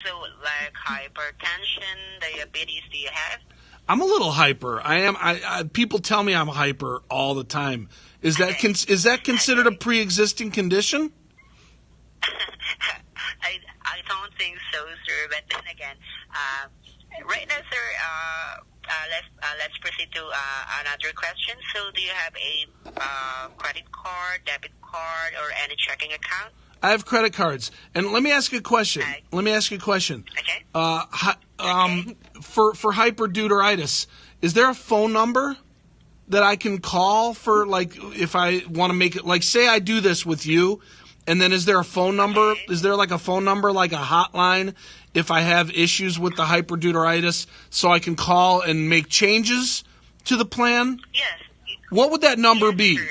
So, like hypertension, diabetes, do you have? I'm a little hyper. I am. People tell me I'm hyper all the time. Is that considered a pre-existing condition? I don't think so, sir. But then again, right now, sir, let's proceed to another question. So, do you have a credit card, debit card, or any checking account? I have credit cards. And let me ask you a question. Okay. For hyperdeuteritis, is there a phone number that I can call for, like, if I want to make it, like, say I do this with you, and then is there a phone number? Okay. Is there like a phone number, like a hotline, if I have issues with the hyperdeuteritis, so I can call and make changes to the plan? Yes. What would that number be? Sir.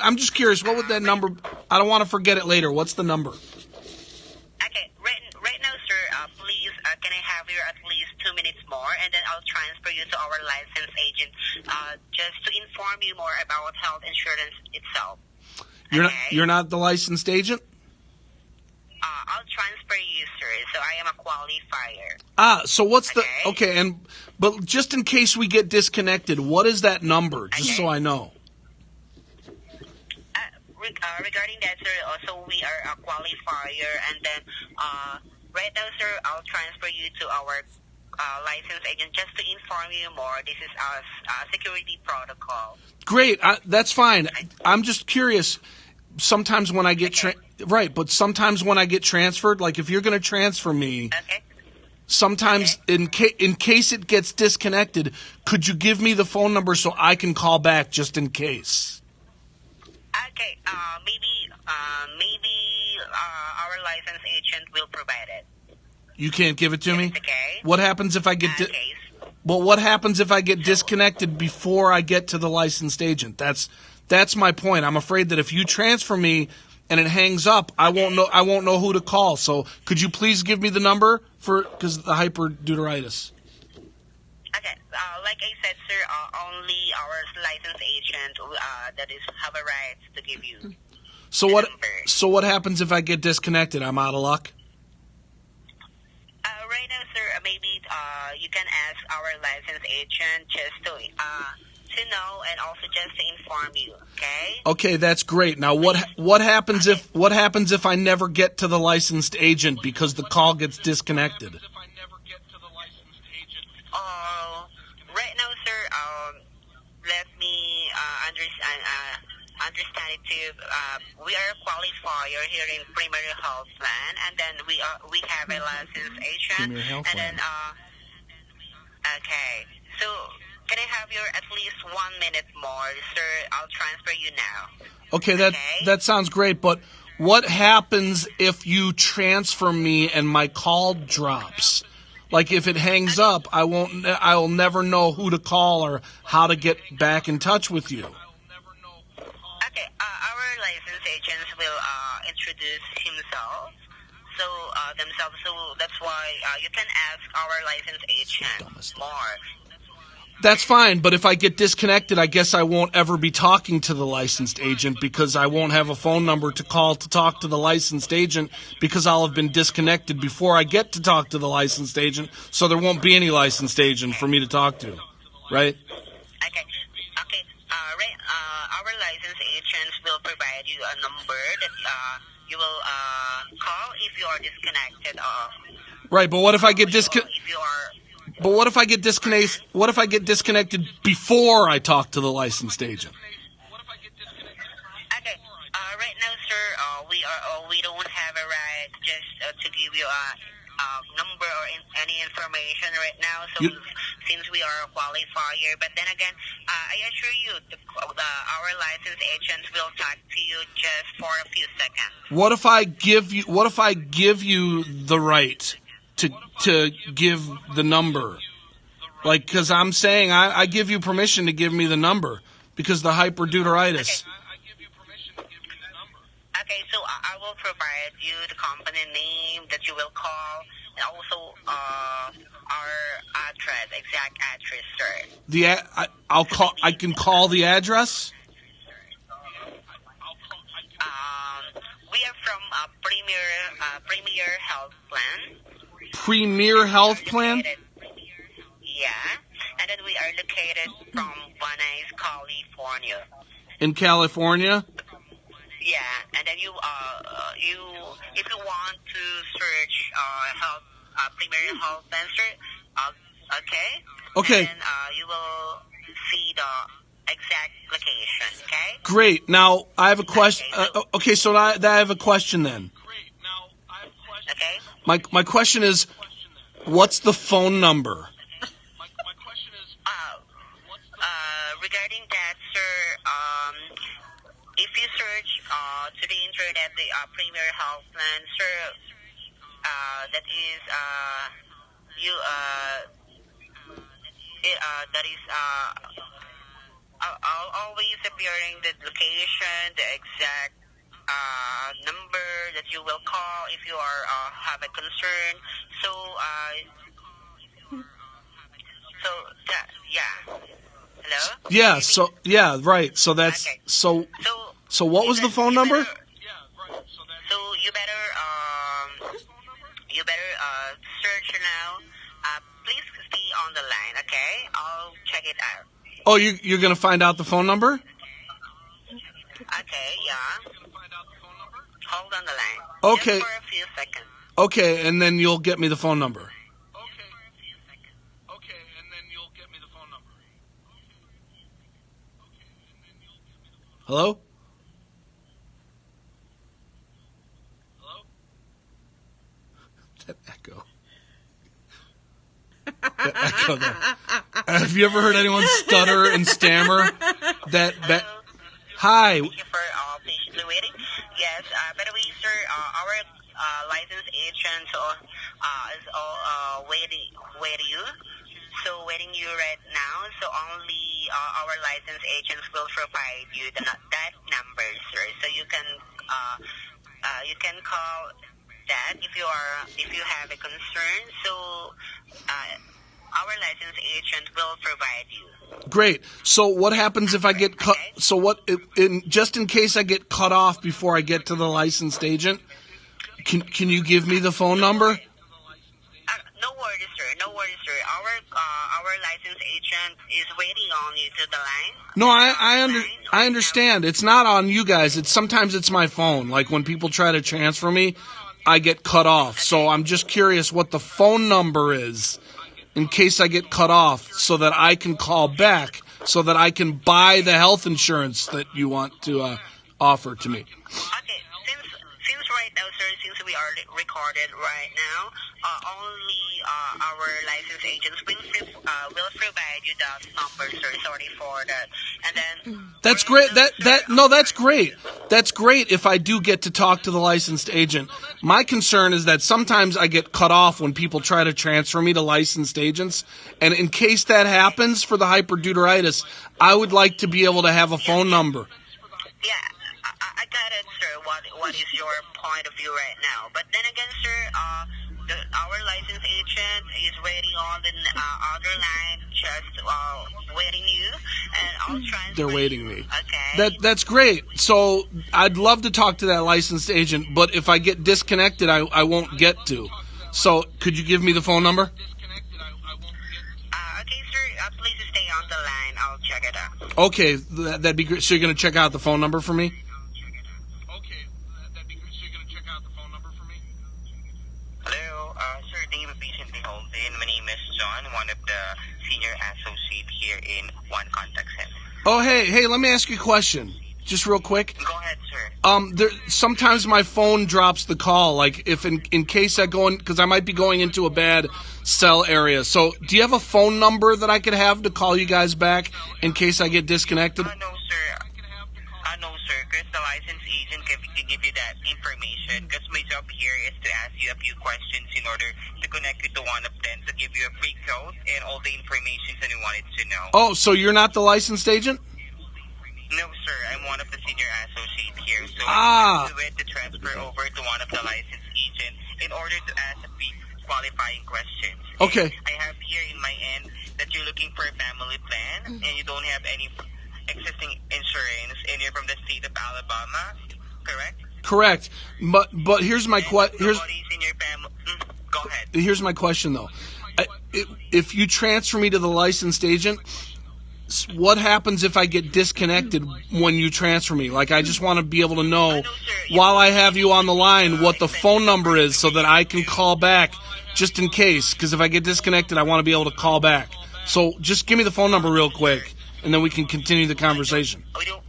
I'm just curious, what would that number, I don't want to forget it later. What's the number? Okay, right now, sir, please, can I have you at least 2 minutes more, and then I'll transfer you to our licensed agent just to inform you more about health insurance itself. You're not the licensed agent? I'll transfer you, sir, so I am a qualifier. So what's but just in case we get disconnected, what is that number, just so I know? Regarding that, sir, also we are a qualifier, and then right now, sir, I'll transfer you to our licensed agent just to inform you more. This is our security protocol. Great, that's fine. I'm just curious. Sometimes when I get sometimes when I get transferred, like if you're going to transfer me, sometimes in case it gets disconnected, could you give me the phone number so I can call back just in case? Okay, maybe our licensed agent will provide it. You can't give it to me? Okay. What happens if I get what happens if I get disconnected before I get to the licensed agent? That's my point. I'm afraid that if you transfer me and it hangs up, I won't know who to call. So could you please give me the number because of the hyperdeuteritis? Okay, like I said, sir, only our licensed agent that is have a right to give you. So what happens if I get disconnected? I'm out of luck. Right now, sir, maybe you can ask our licensed agent just to know and also just to inform you. Okay. Okay, that's great. Now, what happens if I never get to the licensed agent because the call gets disconnected? Right now, sir, let me understand it too. We are a qualifier here in Primary Health Plan, and then we have a licensed agent, and then okay. So can I have your at least 1 minute more, sir? I'll transfer you now. Okay, that sounds great, but what happens if you transfer me and my call drops? Like if it hangs up, I'll never know who to call or how to get back in touch with you. Okay, our licensed agents will introduce himself. So that's why you can ask our licensed agent more. That's fine, but if I get disconnected, I guess I won't ever be talking to the licensed agent because I won't have a phone number to call to talk to the licensed agent because I'll have been disconnected before I get to talk to the licensed agent, so there won't be any licensed agent for me to talk to, right? Okay. Our licensed agents will provide you a number that you will call if you are disconnected. Right, but what if I get disconnected? But what if I get disconnected? What if I get disconnected before I talk to the licensed agent? Okay. Right now, sir, we don't have a right just to give you a number or any information right now. So since we are a qualifier, but then again, I assure you, our licensed agents will talk to you just for a few seconds. What if I give you the right to give the number? Like, because I'm saying I give you permission to give me the number because the hyperdeuteritis. Okay, so I will provide you the company name that you will call and also our address, exact address, sir. I can call the address? We are from Premier Health Plan. Premier Health Plan? Yeah, and then we are located from Venice, California. In California? Yeah, and then if you want to search health, Premier Health Center, okay? Okay. And then you will see the exact location, okay? Great. Now, I have a question. Okay, so I have a question then. Okay. My question is, what's the phone number? Regarding that, sir, if you search to the internet the Premier Health Plan, sir, that is always appearing the location, the exact number that you will call if you are have a concern. Yeah. Hello? Yeah, so yeah, right. So that's Okay. so what was the phone number? So you better search now. Please stay on the line, okay? I'll check it out. Oh, you're going to find out the phone number? Okay, yeah. Hold on the line. Okay. Just for a few seconds. Okay, and then you'll get me the phone number. Hello? That echo. That echo there. Have you ever heard anyone stutter and stammer? That Hi. Thank you for patiently waiting. Yes, by the way, sir, our licensed agent is waiting you right now. So only our licensed agents will provide you that number, sir. So you can call that if you have a concern. So our licensed agent will provide you. Great. So what happens if I get cut? Okay. So just in case I get cut off before I get to the licensed agent, can you give me the phone number? No worries, sir. No worries, sir. Our licensed agent is waiting on you to the line. No, I understand. It's not on you guys. Sometimes it's my phone. Like when people try to transfer me, I get cut off. So I'm just curious what the phone number is in case I get cut off so that I can call back so that I can buy the health insurance that you want to offer to me. Okay. Since right now, sir, since we are recorded right now, only our licensed agents will provide you that number, sir. Sorry for that. And then That's great. That's great. That's great if I do get to talk to the licensed agent. My concern is that sometimes I get cut off when people try to transfer me to licensed agents. And in case that happens for the hyperdeuteratus, I would like to be able to have a phone number. yeah, I got it, sir. What is your point of view right now? But then again, sir, our licensed agent is waiting on the other line, just waiting you, and I'll try. They're waiting me. Okay. That's great. So I'd love to talk to that licensed agent, but if I get disconnected, I won't get to. So could you give me the phone number? Okay, sir. Please stay on the line. I'll check it out. Okay, that'd be great. So you're going to check out the phone number for me? Hello, sir. Thank you for patiently holding. My name is John, one of the senior associates here in One Contact Center. Oh, hey, let me ask you a question. Just real quick. Go ahead, sir. Sometimes my phone drops the call, like if in case I go in, because I might be going into a bad cell area. So do you have a phone number that I could have to call you guys back in case I get disconnected? No, sir. No, sir. Because the licensed agent can give you that information. Because my job here is to ask you a few questions in order to connect you to one of them to give you a free code and all the information that you wanted to know. Oh, so you're not the licensed agent? No, sir. I'm one of the senior associates here. So we went to transfer over to one of the licensed agents in order to ask a few qualifying questions. Okay. I have here in my end that you're looking for a family plan and you don't have any existing insurance and you're from the state of Alabama, correct? Correct. But here's my question. Nobody's in your family. Go ahead. Here's my question, though. If you transfer me to the licensed agent, what happens if I get disconnected when you transfer me? Like, I just want to be able to know, while I have you on the line, what the phone number is so that I can call back just in case. Because if I get disconnected, I want to be able to call back. So just give me the phone number real quick, and then we can continue the conversation. We don't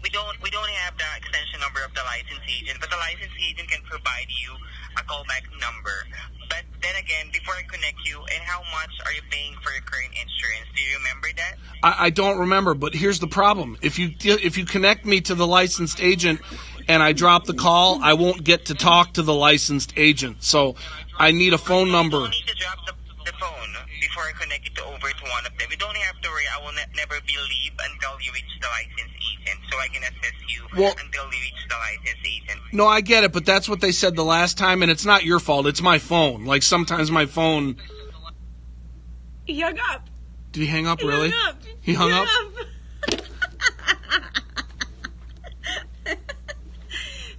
have the extension number of the licensed agent, but the licensed agent can provide you a callback number. But then again, before I connect you, and how much are you paying for your current insurance? Do you remember that? I don't remember, but here's the problem. If you connect me to the licensed agent and I drop the call, I won't get to talk to the licensed agent. So I need a phone number. You don't need to drop the phone before I connect it over to one of them. You don't have to worry. I will never be leave until you reach the licensed agent, so I can assist you until you reach the licensed agent. No, I get it, but that's what they said the last time, and it's not your fault. It's my phone. Like, sometimes my phone... He hung up. Did he hang up, really? He hung up?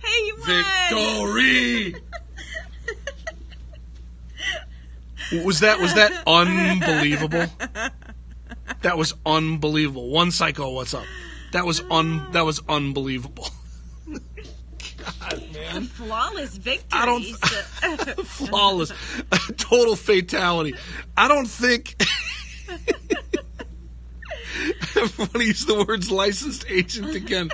Hey, you won! Victory! Was that unbelievable? That was unbelievable. One Psycho, what's up? That was unbelievable. God, man. Flawless victory. Flawless. Total fatality. I don't think... I want to use the words licensed agent again.